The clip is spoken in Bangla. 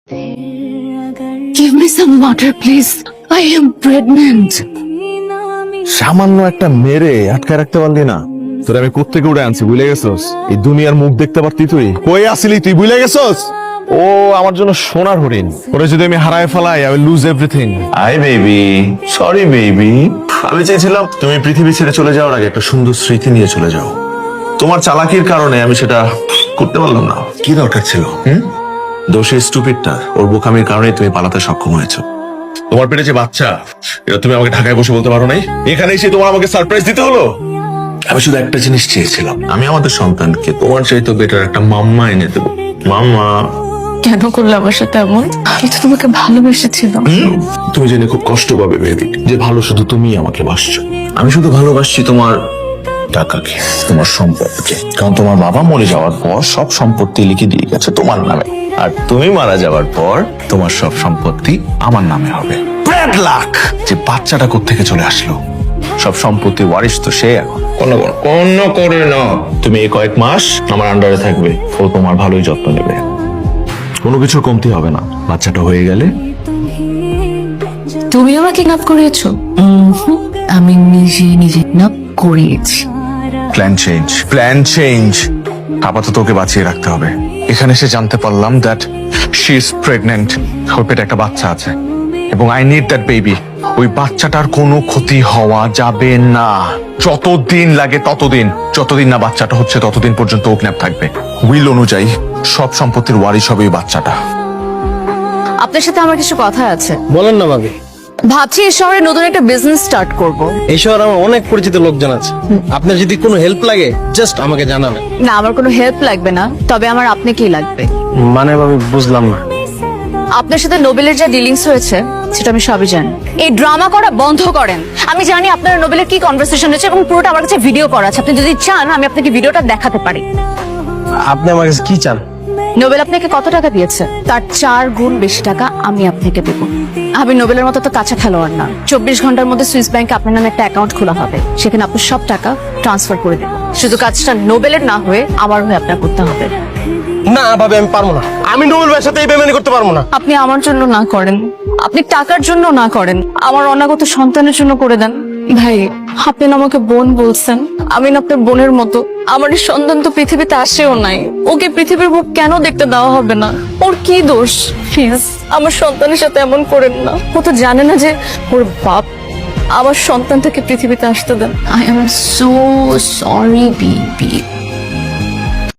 Give me some water, please. I am pregnant. সামান্য একটা মেরে আটকায় রাখতে পারলি না? তোর আমি কোত্থেকে উড়ে আনছি, ভুলে গেছস? এই দুনিয়ার মুখ দেখতে পারতি তুই? কই আসিলি তুই, ভুলে গেছস? ও আমার জন্য সোনার হরিণ। ওরে যদি আমি হারায় ফেলাই, I will lose everything. Hi baby, sorry baby. আমি চেয়েছিলাম তুমি পৃথিবী ছেড়ে চলে যাওয়ার আগে একটা সুন্দর স্মৃতি নিয়ে চলে যাও। তোমার চালাকির কারণে আমি সেটা করতে পারলাম না। কি দরকার ছিল? দোষী স্টুপিডটা, ওর বোকামির কারণে তুমি পালাতে সক্ষম হয়েছো। তোমার পেটে যে বাচ্চা, এটা তুমি আমাকে ঢাকায় বসে বলতে পারো নাই? এখানে এসে তোমার আমাকে সারপ্রাইজ দিতে হলো? আমি শুধু একটা জিনিস চেয়েছিলাম, আমি আমাদের সন্তানকে তোমার চাইতে বেটার একটা মাম্মা এনে দেবো। মাম্মা। কেন করলে আমার সাথে এমন? আমি তো তোমাকে ভালোবেসেছিলাম। তুমি জেনে খুব কষ্ট পাবে বেবি, যে ভালো শুধু তুমি আমাকে বাসছো। আমি শুধু ভালোবাসছি তোমার টাকাকে, তোমার সম্পদকে। কারণ তোমার বাবা মরে যাওয়ার পর সব সম্পত্তি লিখে দিয়ে গেছে তোমার নামে, আর তুমি মারা যাওয়ার পর তোমার সব সম্পত্তি আমার নামে হবে। Bad luck! যে বাচ্চাটা কোত্থেকে চলে আসলো, সব সম্পত্তি ওয়ারিশ তো সে। এখন কোন করে না, তুমি এই কয়েক মাস আমার আন্ডারে থাকবে, ও তোমার ভালোই যত্ন নেবে, কোনো কিছুর কমতি হবে না। বাচ্চাটা হয়ে গেলে তুমি আমাকে কিডন্যাপ করিয়েছো? আমি নিজে কিডন্যাপ করিয়েছি। Plan change. আপাতত ওকে বাঁচিয়ে রাখতে হবে। এখানে এসে জানতে পারলাম দ্যাট শি ইজ প্রেগন্যান্ট, ওর পেটে একটা বাচ্চা আছে, এবং আই নিড দ্যাট বেবি। ওই বাচ্চাটার কোনো ক্ষতি হওয়া যাবে না, যতদিন লাগে ততদিন। যতদিন না বাচ্চাটা হচ্ছে ততদিন পর্যন্ত ও কিডন্যাপ থাকবে। উইল অনুযায়ী সব সম্পত্তির ওয়ারিশ হবে ওই বাচ্চাটা। আপনার সাথে আমার কিছু কথা আছে। বলেন না ভাবি। ভাবছি এই শহরে নতুন একটা বিজনেস স্টার্ট করব। এই শহরে আমার অনেক পরিচিত লোকজন আছে, আপনার যদি কোনো হেল্প লাগে জাস্ট আমাকে জানাবেন। না, আমার কোনো হেল্প লাগবে না, তবে আমার আপনাকেই লাগবে। মানে ভাবি বুঝলাম না। আপনার সাথে নোবেলের যা ডিলিংস হয়েছে সেটা আমি সবই জানি। এই ড্রামা করা বন্ধ করেন। আমি জানি আপনার নোবেলের কি কনভারসেশন হয়েছে এবং পুরোটা আমার কাছে ভিডিও করা আছে। আপনি যদি চান আমি আপনাকে ভিডিওটা দেখাতে পারি। আপনি আমার কাছে কি চান? নোবেল আপনাকে কত টাকা দিয়েছে তার 4 গুণ বেশি টাকা আমি আপনাকে দেব। আমি নোবেলের মতো তো কাঁচা খেলোয়াড় না। 24 ঘন্টার মধ্যে সুইস ব্যাংকে আপনার নামে একটা অ্যাকাউন্ট খোলা হবে, সেখানে আপনি সব টাকা ট্রান্সফার করে দেবেন। শুধু কাজটা নোবেলের না হয়ে আমার হয়ে আপনার করতে হবে। না ভাবি, আমি পারবো না। আমি নোবেল ভাইয়ের সাথে এই বেমানি করতে পারবো না। আপনি আমার জন্য না করেন, আপনি টাকার জন্য না করেন, আমার অনাগত সন্তানের জন্য করে দেন। ভাই, আপনি না আমাকে বোন বলছেন, আমি না আপনার বোনের মতো। আমার এই সন্তান তো পৃথিবীতে আসেও নাই, ওকে পৃথিবীর মুখ কেন দেখতে দেওয়া হবে না? ওর কি দোষ? প্লিজ আমার সন্তানের সাথে এমন করেন না। ও তো জানে না যে ওর বাপ। আমার সন্তানটাকে পৃথিবীতে আসতে দেন। I am so sorry baby.